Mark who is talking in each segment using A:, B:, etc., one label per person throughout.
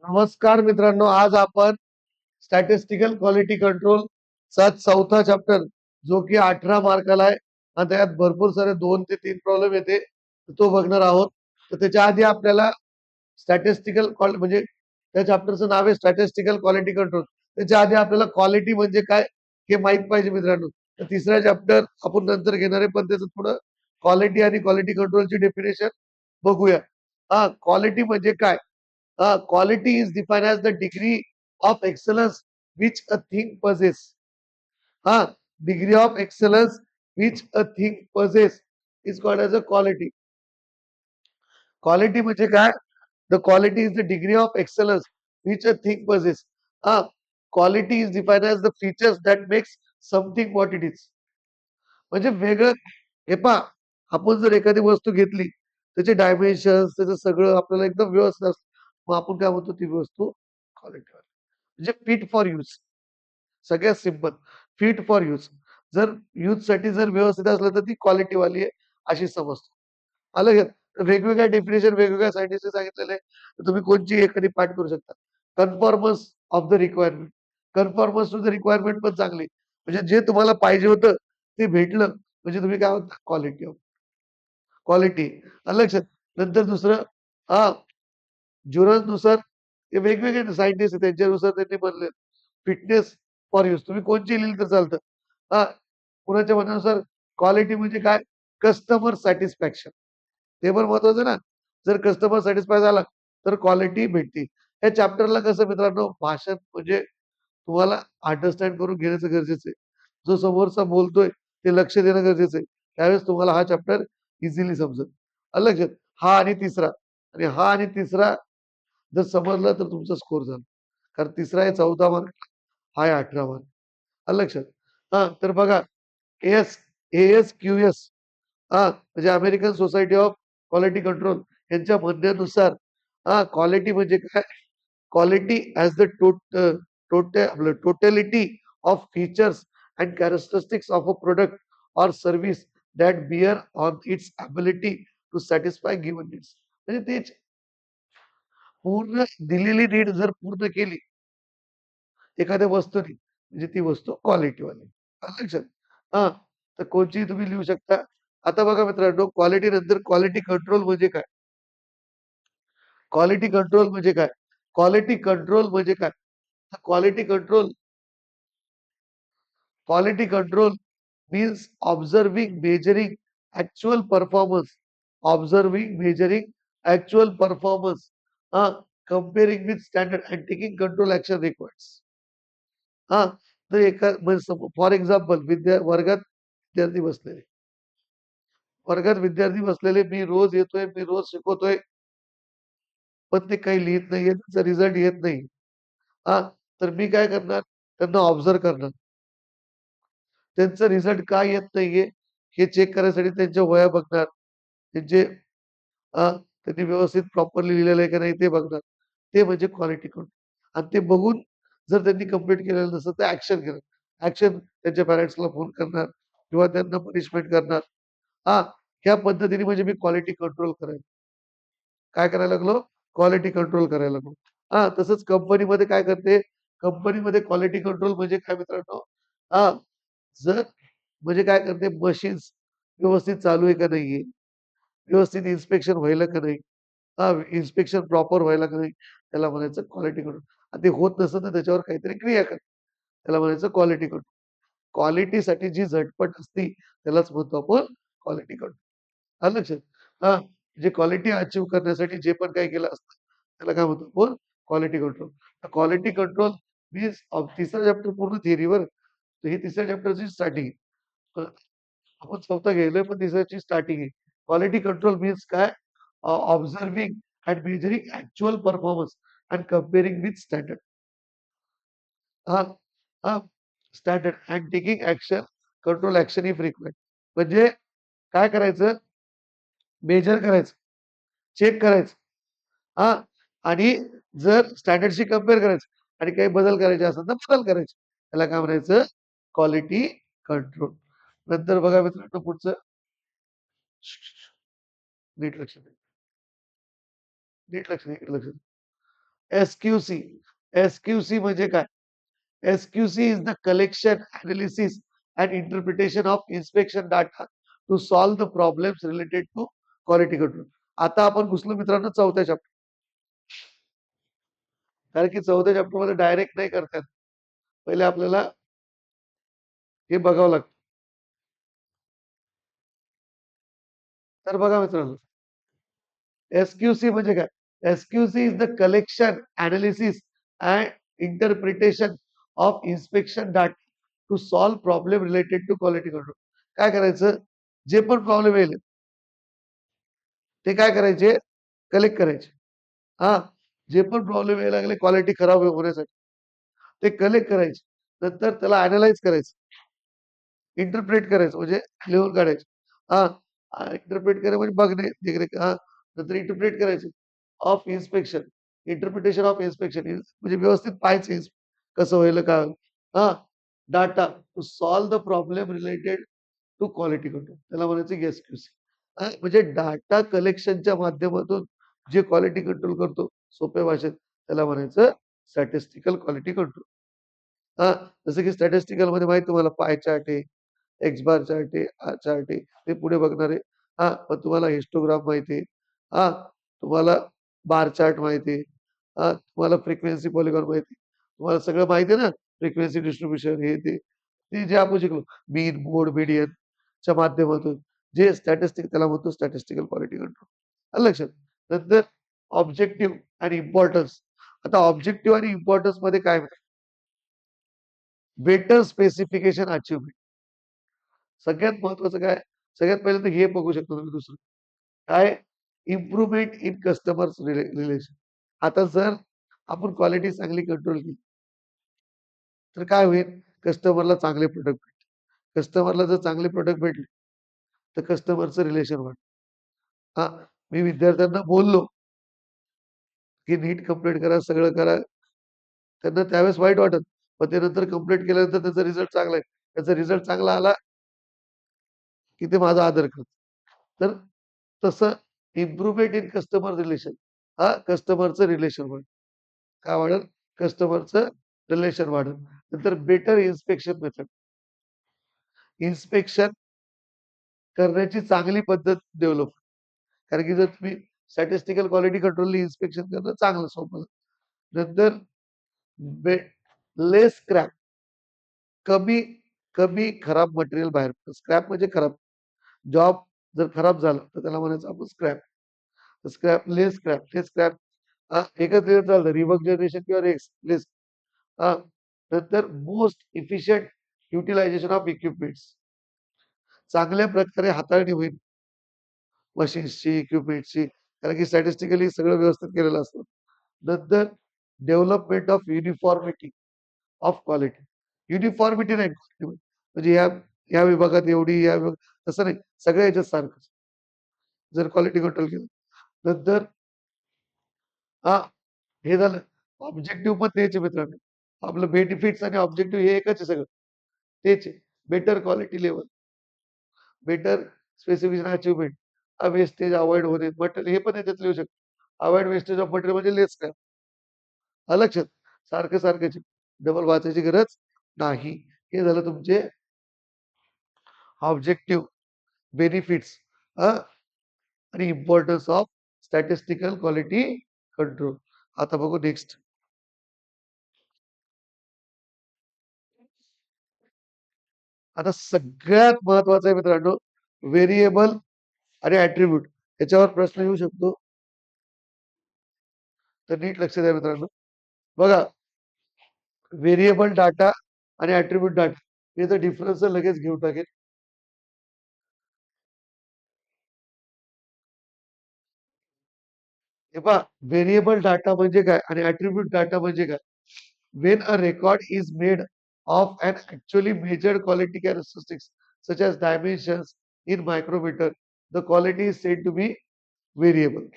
A: नमस्कार मित्रांनो, आज आपण स्टॅटिस्टिकल क्वालिटी कंट्रोल चा चौथा चॅप्टर जो की 18 मार्काला आहे आणि त्यात भरपूर सारे 2 ते 3 प्रॉब्लेम येते तो बघणार आहोत. तर त्याच्या आधी आपल्याला स्टॅटिस्टिकल म्हणजे त्या चॅप्टरचं नाव आहे स्टॅटिस्टिकल क्वालिटी कंट्रोल. त्याच्या आधी आपल्याला क्वालिटी म्हणजे काय हे माहित पाहिजे मित्रांनो. तर तिसरा चॅप्टर आपण नंतर घेणार आहे, पण त्याचं थोडं क्वालिटी आणि क्वालिटी कंट्रोलची डेफिनेशन बघूया. क्वालिटी म्हणजे काय? Quality is defined as the degree of excellence which a thing possess. Degree of excellence which a thing possess is called as a quality. Quality म्हणजे काय? The quality is the degree of excellence which a thing possess. Quality is defined as the features that makes something what it is. म्हणजे वेगळं हे पहा, आपण जर एखादी वस्तू घेतली, त्याचे डायमेन्शन्स, त्याचं सगळं आपल्याला एकदम व्यवस्थित असतं. मग आपण काय म्हणतो ती वस्तू क्वालिटी म्हणजे फिट फॉर यूज. सगळ्यात सिंपल फिट फॉर यूज. जर यूजसाठी जर व्यवस्थित असलं तर ती क्वालिटीवाली आहे अशी समजतो. आलं का? वेगवेगळ्या डेफिनेशन वेगवेगळ्या सायंटिस्टने सांगितलेलं आहे. तर तुम्ही कोणची एखादी पाठ करू शकता. Conformance of the requirement. Conformance to the requirement पण चांगली. म्हणजे जे तुम्हाला पाहिजे होतं ते भेटलं म्हणजे तुम्ही काय म्हणता क्वालिटी ऑफ क्वालिटी. आलं लक्षात? नंतर दुसरं हां, नुसार ते वेगवेगळे सायंटिस्ट आहेत त्यांच्यानुसार त्यांनी बनले फिटनेस फॉर यूज. तुम्ही कोणची लिहिली तर चालतं. हां, कुणाच्या मनानुसार क्वालिटी म्हणजे काय? Customer satisfaction. ते पण महत्वाचं ना. जर कस्टमर सॅटिस्फाय झाला तर क्वालिटी भेटते. या चॅप्टरला कसं मित्रांनो भाषण म्हणजे तुम्हाला अंडरस्टँड करून घेण्याचं गरजेचं आहे. जो समोरचा बोलतोय ते लक्ष देणं गरजेचं आहे. त्यावेळेस तुम्हाला हा चॅप्टर इझिली समजेल. आलं लक्षात? हा आणि तिसरा जर समजलं तर तुमचा स्कोर झाला. कारण तिसरा आहे 14 मार्क, हा आहे 18 मार्क. आलं लक्षात? तर बघा ASQS म्हणजे American society of quality control यांच्या म्हणण्यानुसार क्वालिटी म्हणजे काय? Quality as the totality of features and characteristics of a product or service that bear on its ability to satisfy given needs. म्हणजे ते पूर्ण दिलेली नीड जर पूर्ण केली एखाद्या वस्तूने, म्हणजे ती वस्तू क्वालिटीवाली. आलं लक्षात? हां, तर कोणचीही तुम्ही लिहू शकता. आता बघा मित्रांनो, क्वालिटी नंतर क्वालिटी कंट्रोल म्हणजे काय? क्वालिटी कंट्रोल म्हणजे काय? क्वालिटी कंट्रोल म्हणजे काय? Quality control quality control means observing, measuring actual performance. Observing, measuring actual performance. हां, comparing with standard and taking control action required. हां, तर एका म्हणजे फॉर एक्झाम्पल वर्गात विद्यार्थी बसलेले. वर्गात विद्यार्थी बसलेले, मी रोज येतोय, मी रोज शिकवतोय, पण ते काही लिहीत नाहीये, त्याचा रिझल्ट येत नाही. हां, तर मी काय करणार? त्यांना ऑब्झर्व्ह करणार. त्यांचा रिझल्ट का येत नाहीये, हे चेक करायसाठी त्यांच्या वह्या बघणार. त्यांचे त्यांनी व्यवस्थित प्रॉपरली लिहिलेलं आहे का नाही ते बघणार. ते म्हणजे क्वालिटी कंट्रोल. आणि ते बघून जर त्यांनी कंप्लीट केलेलं नसेल तर ॲक्शन घेणार. ॲक्शन त्यांच्या पॅरेंट्सला फोन करणार किंवा त्यांना पनिशमेंट करणार. हां, ह्या पद्धतीने म्हणजे मी क्वालिटी कंट्रोल करायला. काय करायला लागलो? क्वालिटी कंट्रोल करायला लागलो. तसंच कंपनीमध्ये काय करते? कंपनीमध्ये क्वालिटी कंट्रोल म्हणजे काय मित्रांनो? हां, जर म्हणजे काय करते? मशीन्स व्यवस्थित चालू आहे का नाहीये? व्यवस्थित इन्स्पेक्शन व्हायला का नाही? इन्स्पेक्शन प्रॉपर व्हायला का नाही? त्याला म्हणायचं क्वालिटी कंट्रोल. आणि ते होत नसेल तर त्याच्यावर काहीतरी क्रिया करा. त्याला म्हणायचं क्वालिटी कंट्रोल. क्वालिटीसाठी जी झटपट असते त्यालाच म्हणतो आपण क्वालिटी कंट्रोल. आलं लक्षात? म्हणजे क्वालिटी अचीव्ह करण्यासाठी जे पण काही केलं असतं, त्याला काय म्हणतो आपण क्वालिटी कंट्रोल. तर क्वालिटी कंट्रोल मीन्स तिसरा चॅप्टर पूर्ण थिअरीवर. तर ही तिसऱ्या चॅप्टरची स्टार्टिंग आहे. आपण चौथा घ्यायलोय पण तिसऱ्याची स्टार्टिंग आहे. क्वालिटी कंट्रोल मीन्स काय? Observing and measuring actual performance and comparing with standard. हां, हां. Standard and taking action, control action if required. म्हणजे काय करायचं? मेजर करायचं, चेक करायचं. हां. आणि जर स्टँडर्डशी कंपेअर करायचं आणि काही बदल करायचे असेल तर बदल करायचे. त्याला काय म्हणायचं? Quality control. नंतर बघा मित्रांनो पुढचं नीट लक्ष द्या. नीट लक्ष द्या, इकडे लक्ष द्या. एसक्यूसी. एसक्यूसी म्हणजे काय? SQC is the collection, analysis and interpretation of inspection data to solve the problems related to quality control. आता आपण घुसलो मित्रांनो चौथ्या चॅप्टर. कारण की चौथ्या चॅप्टर मध्ये डायरेक्ट नाही करतात. पहिले आपल्याला हे बघावं लागतं. तर बघा मित्रांनो, एसक्यूसी म्हणजे काय? SQC is the collection, analysis and interpretation of inspection data to solve problem related to quality control. काय करायचं? जे पण प्रॉब्लेम येईल ते काय करायचे? कलेक्ट करायचे. हा, जे पण प्रॉब्लेम यायला लागले क्वालिटी खराब होण्यासाठी ते कलेक्ट करायचे. नंतर त्याला अॅनलाइज करायचं, इंटरप्रेट करायचं म्हणजे लिहून काढायचं. हा, इंटरप्रेट करायचं म्हणजे बघणे, देखरेख. हा, नंतर इंटरप्रेट करायचं of inspection, interpretation of inspection म्हणजे व्यवस्थित पाहायचं कसं होईल काय होईल. हा, data to solve the problem related to quality control, त्याला म्हणायचं एसक्यूसी. म्हणजे डाटा कलेक्शनच्या माध्यमातून जे क्वालिटी कंट्रोल करतो सोप्या भाषेत त्याला म्हणायचं स्टॅटिस्टिकल क्वालिटी कंट्रोल. हा, जसं की स्टॅटिस्टिकल मध्ये माहिती तुम्हाला पाय चार्ट आहे, एक्स बार चार्ट आहे, चार्ट आहे, ते पुढे बघणार आहे. हा, पण तुम्हाला हिस्टोग्राम माहिती आहे. हा, तुम्हाला बार चार्ट माहिती आहे. हा, तुम्हाला फ्रिक्वेन्सी पॉलिगॉन माहिती आहे. तुम्हाला सगळं माहिती आहे ना, फ्रिक्वेन्सी डिस्ट्रीब्युशन हे ते जे आपण शिकलो मीन मोड मीडियन च्या माध्यमातून जे स्टॅटिस्टिक त्याला म्हणतो स्टॅटिस्टिकल क्वालिटी कंट्रोल. आलं लक्षात? नंतर ऑब्जेक्टिव्ह आणि इम्पॉर्टन्स. आता ऑब्जेक्टिव्ह आणि इम्पॉर्टन्स मध्ये काय बेटर स्पेसिफिकेशन अचिव्हमेंट. सगळ्यात महत्वाचं काय? सगळ्यात पहिले तर हे बघू शकतो तुम्ही दुसरं काय? Improvement in customers relation. आता जर आपण क्वालिटी चांगली कंट्रोल केली तर काय होईल? कस्टमरला चांगले प्रोडक्ट भेटतील. कस्टमरला जर चांगले प्रोडक्ट भेटले तर कस्टमरचं रिलेशन वाढतं. हा, मी विद्यार्थ्यांना बोललो की नीट कंप्लीट करा, सगळं करा. त्यांना त्यावेळेस वाईट वाटत. पण ते नंतर कंप्लीट केल्यानंतर त्याचा रिझल्ट चांगला आहे. त्याचा रिझल्ट चांगला आला की ते माझा आदर करतात. तर तसं इम्प्रुव्हमेंट इन कस्टमर रिलेशन. हा, कस्टमरचं रिलेशन वाढेल. काय वाढेल? कस्टमरचं रिलेशन वाढेल. नंतर बेटर इन्स्पेक्शन मेथड. इन्स्पेक्शन करण्याची चांगली पद्धत डेव्हलप. कारण की जर तुम्ही स्टॅटिस्टिकल क्वालिटी कंट्रोलनी इन्स्पेक्शन करणं चांगलं सोपं. नंतर लेस स्क्रॅप, कमी कमी खराब मटेरियल बाहेर पडतं. स्क्रॅप म्हणजे खराब. जॉब जर खराब झाला तर त्याला म्हणायचं आपण scrap. Scrap, less scrap, less scrap. एकच दिवस चालतं रिवर्क जनरेशन किंवा लेस. नंतर most efficient utilization of equipments. चांगल्या प्रकारे हाताळणी होईल मशीन्सची, इक्विपमेंटची. कारण की स्टॅटिस्टिकली सगळं व्यवस्थित केलेलं असतं. नंतर development of uniformity of quality. Uniformity नाही म्हणजे या विभागात एवढी, या विभागात तसं नाही. सगळ्या ह्याच्यात सारखंच. जर क्वालिटी कंट्रोल केलं. नंतर हा, हे झालं. ऑब्जेक्टिव्ह पण तेच आहे मित्रांनो. आपलं बेनिफिट्स आणि ऑब्जेक्टिव्ह हे एकच आहे सगळं. तेच आहे. Better quality level, better specification achievement, wastage avoid होणे, मटेरियल हे पण याच्यात लिहू शकतो. अव्हॉइड वेस्टेज ऑफ मटेरियल म्हणजे लेस काय. लक्षात सारखं सारखंच डबल वाचायची गरज नाही. हे झालं तुमचे ऑब्जेक्टिव्ह, बेनिफिट्स आणि importance of statistical quality control. आता बघू नेक्स्ट. आता सगळ्यात महत्वाचं आहे मित्रांनो, व्हेरिएबल आणि ऍट्रिब्यूट. याच्यावर प्रश्न येऊ शकतो, तर नीट लक्ष द्या मित्रांनो. बघा, व्हेरिएबल डाटा आणि ऍट्रिब्यूट डाटा याचा डिफरन्स लगेच घेऊन टाकेल. हे पहा, व्हेरिएबल डाटा म्हणजे काय आणि ऍट्रिब्यूट डाटा म्हणजे काय? When a record is made of an actually measured quality characteristics such as dimensions in micrometer, the quality is said to be variable.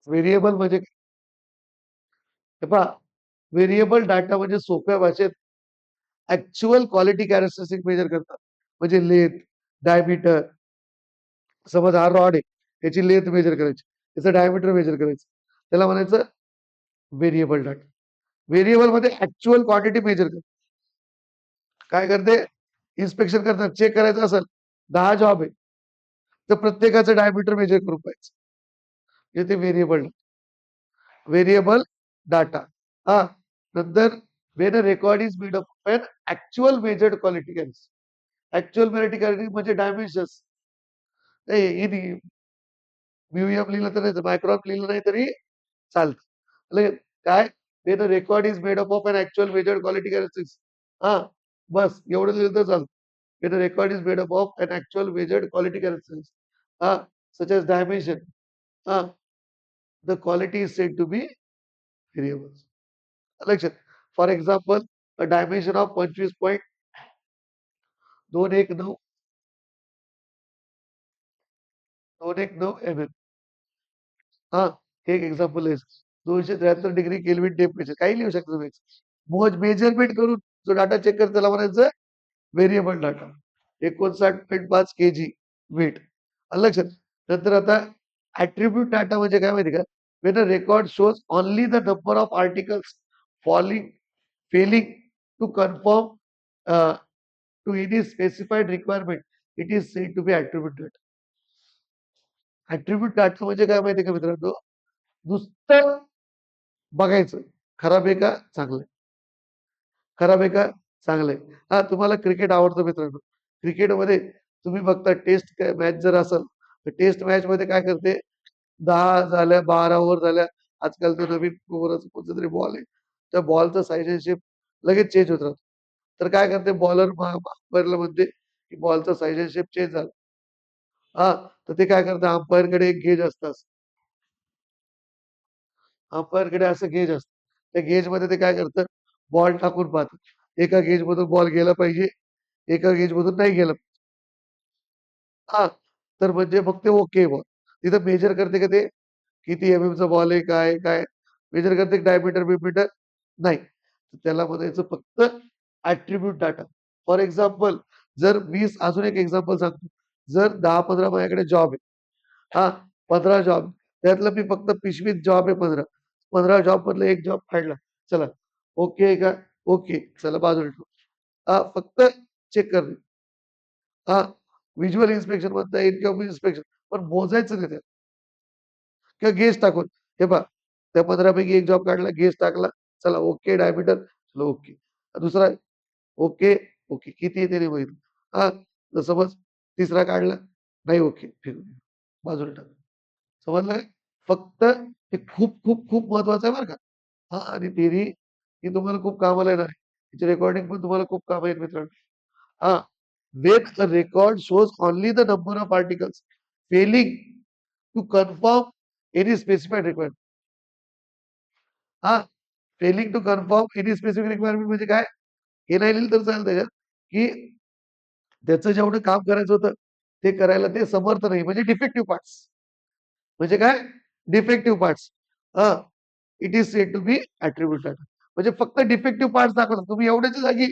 A: Variable म्हणजे हे पहा, व्हेरिएबल डाटा म्हणजे सोप्या भाषेत ऍक्च्युअल क्वालिटी कॅरेक्टरिस्टिक मेजर करतात. म्हणजे लेंथ, डायमीटर. समज हा रॉड आहे, त्याची लेंथ मेजर करायची, त्याचं डायमीटर मेजर करायचं. त्याला म्हणायचं व्हेरिएबल डाटा. व्हेरिएबल मध्ये ऍक्च्युअल क्वांटिटी मेजर करते. काय करते? इन्स्पेक्शन करतात, चेक करायचं असेल, 10 जॉब आहे, तर प्रत्येकाचं डायमीटर मेजर करून पाहिजे. हे ते व्हेरिएबल डाटा. हा, नंतर when a record is made up of an actual measured quality counts. Actual quality counts म्हणजे डायमेन्शन्स. म्युएम लिहिलं तर नाही, मायक्रॉन लिहिलं नाही तरी चालतं. म्हणजे काय? when a record is made up of an actual measured quality characteristics. हा, बस एवढं लिहिलं तर चालतं. when a record is made up of an actual measured quality characteristics. हा, such as dimension. हा, the quality is said to be variables. लक्षात. For example, a dimension of 25.219 mm. हा, हे एक एक्झाम्पल आहे. 273 डिग्री केल्विन टेम्परेचर काही लिहू शकता तुम्ही. मेजरमेंट करून जो डाटा चेक करतो त्याला म्हणायचं व्हेरिएबल डाटा. 59.5 KG weight. लक्षात. नंतर आता ऍट्रिब्यूट डाटा म्हणजे काय माहिती का? When a record shows only the number of articles falling failing to confirm to any specified requirement, it is said to be attribute data. Attribute data म्हणजे काय माहिती का मित्रांनो? नुसतं बघायचं, खराब आहे का चांगलं आहे, खराब आहे का चांगलं आहे. हा, तुम्हाला क्रिकेट आवडतं मित्रांनो, क्रिकेटमध्ये तुम्ही बघता टेस्ट मॅच जर असेल तर टेस्ट मॅच मध्ये काय करते, 10 झाल्या, 12 ओव्हर झाल्या, आजकाल तो नवीन ओव्हरचा कोणता तरी बॉल आहे, त्या बॉलचं साईज आणि शेप लगेच चेंज होत राहतो. तर काय करते बॉलर अंपायरला म्हणते की बॉलचा साईज आणि शेप चेंज झाला. हा, तर ते काय करतं, अंपायरकडे एक गेज असतं. अंपायरकडे असं गेज असतं. त्या गेजमध्ये ते काय करतं, बॉल टाकून पाहतं. एका गेजमधून बॉल गेला पाहिजे, एका गेजमधून नाही गेला. हां, तर म्हणजे मग ते ओके बुवा. तिथं मेजर करते का ते, किती एमएमचा बॉल आहे, काय आहे, काय मेजर करते डायमीटर-बिमीटर नाही. तर त्याला म्हणायचं फक्त ॲट्रिब्यूट डाटा. फॉर एक्झाम्पल, जर 20 अजून एक एक्झाम्पल सांगतो. जर 10-15 माझ्याकडे जॉब आहे. हां, 15 जॉब. त्यातलं मी फक्त पिशवीत जॉब आहे 15. 15 जॉबमधलं एक जॉब काढला. चला, ओके आहे का? ओके. चला बाजूला ठेवू. फक्त चेक करणे. हां, व्हिज्युअल इन्स्पेक्शन म्हणता येईल किंवा इन्स्पेक्शन. पण मोजायचं नाही त्यात. किंवा गेज टाकून. हे पहा, त्या 15 पैकी एक जॉब काढला, गेज टाकला. चला ओके डायमीटर. चला ओके. दुसरा ओके, ओके. किती आहे ते नाही माहीत. हां, तर समज तिसरा काढला. नाही ओके. फेकून द्या. बाजूला टाका. समजलं काय? फक्त हे खूप, खूप, खूप महत्वाचं आहे बरं का. हां, आणि थिअरी ही तुम्हाला खूप कामाला येणार आहे. तिची रेकॉर्डिंग पण तुम्हाला खूप कामं येईल मित्रांनो. हां, when the record shows only the number of articles failing to confirm any specified requirement. हां, failing to confirm any specific requirement म्हणजे काय? हे नाही लिहिलं तर चालेल त्याच्यात, की त्याचं जेवढं काम करायचं होतं, ते करायला ते समर्थ नाही. म्हणजे डिफेक्टिव्ह पार्ट्स. म्हणजे काय? Defective parts. हां, it is said to be attribute data. म्हणजे फक्त डिफेक्टिव्ह पार्ट्स दाखवतात. तुम्ही एवढ्याच्या जागी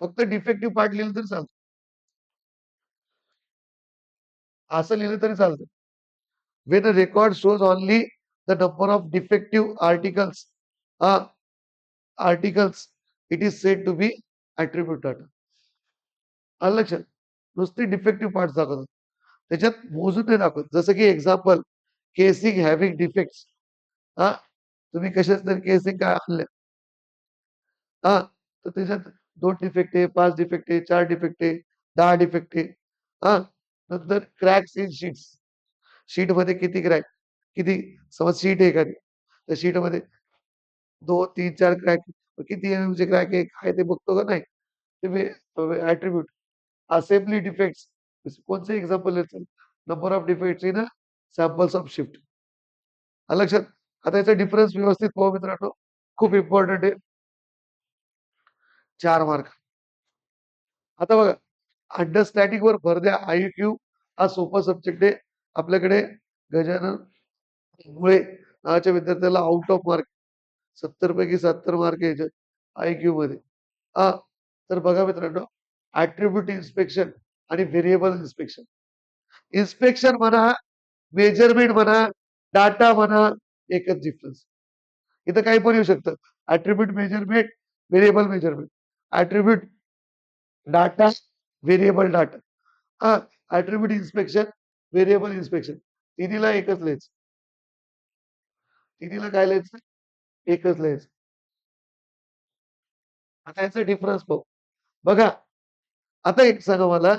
A: फक्त डिफेक्टिव्ह पार्ट लिहिलं तरी चालतं. असं लिहिलं तरी चालतं. When a record shows only the number of defective uh, articles, it is said to be attribute data. आलं लक्षात? नुसती डिफेक्टिव्ह पार्ट्स दाखवतात. त्याच्यात मोजून नाही दाखवत. जसं की एक्झाम्पल, केसिंग हॅव्हिंग डिफेक्ट्स. हां, तुम्ही कशाच तरी केसिंग काय आणल्या. हां, तर त्याच्यात 2 डिफेक्ट आहे, 5 डिफेक्ट आहे, 4 डिफेक्ट आहे, 10 डिफेक्ट आहे. हां, नंतर क्रॅक्स इन शीट्स. शीटमध्ये किती क्रॅक, किती समज शीट आहे एखादी, त्या शीटमध्ये 2, 3, 4 क्रॅक, किती एमएमचे क्रॅक आहे, काय ते बघतो का नाही? ते मी ॲट्रिब्यूट. असेंबली डिफेक्ट्स कोणचं एक्झाम्पल द्यायचं? Number of defects in a samples of shift. आलं लक्षात? आता याचा डिफरन्स व्यवस्थित पाहू मित्रांनो. खूप इम्पोर्टंट आहे. 4 मार्क. आता बघा, अंडरस्टँडिंगवर भर द्या. आय-क्यू हा सोपा सब्जेक्ट आहे. आपल्याकडे गजानन मुळे नावाच्या विद्यार्थ्याला आउट ऑफ मार्क 70 पैकी 70 मार्क यायचे आय-क्यू मध्ये. हां, तर बघा मित्रांनो, ॲट्रिब्यूट इन्स्पेक्शन आणि व्हेरिएबल इन्स्पेक्शन. इन्स्पेक्शन म्हणा मेजरमेंट म्हणा, डाटा म्हणा, एकच डिफरन्स. इथं काही पण येऊ शकतं. Attribute measurement, variable measurement. Attribute data, variable data. हां, ॲट्रिब्यूट इन्स्पेक्शन, व्हेरिएबल इन्स्पेक्शन. तिन्हीला एकच लिहायचं. तिन्हीला काय लिहायचं? एकच लिहायचं. आता याचा डिफरन्स पाहू. बघा, आता एक सांगा मला,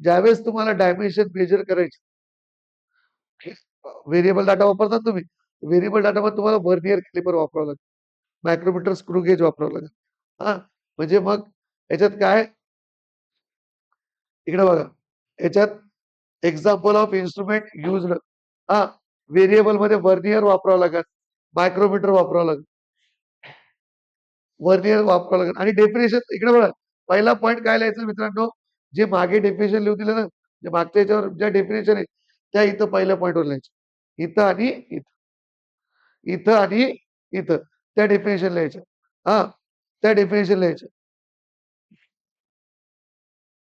A: ज्यावेळेस तुम्हाला डायमेन्शन मेजर करायचे व्हेरिएबल डाटा वापरता तुम्ही. व्हेरिएबल डाटामध्ये तुम्हाला व्हर्नियर कॅलिपर वापरावं लागेल. मायक्रोमीटर स्क्रू गेज वापरावं लागेल. हां, म्हणजे मग याच्यात काय इकडे बघा. याच्यात एक्झाम्पल ऑफ इन्स्ट्रुमेंट युज्ड हां, व्हेरिएबलमध्ये व्हर्नियर वापरावं लागेल. मायक्रोमीटर वापरावं लागेल. व्हर्नियर वापरावं लागेल आणि डेफिनेशन इकडे बघा. पहिला पॉइंट काय लिहायचं मित्रांनो, जे मागे डेफिनेशन लिहून दिलं ना, जे मागच्या याच्यावर ज्या डेफिनेशन आहे, त्या इथं पहिल्या पॉइंटवर लिहायच्या. इथं आणि इथं. इथं आणि इथं. त्या डेफिनेशन लिहायच्या. हां, त्या डेफिनेशन लिहायच्या.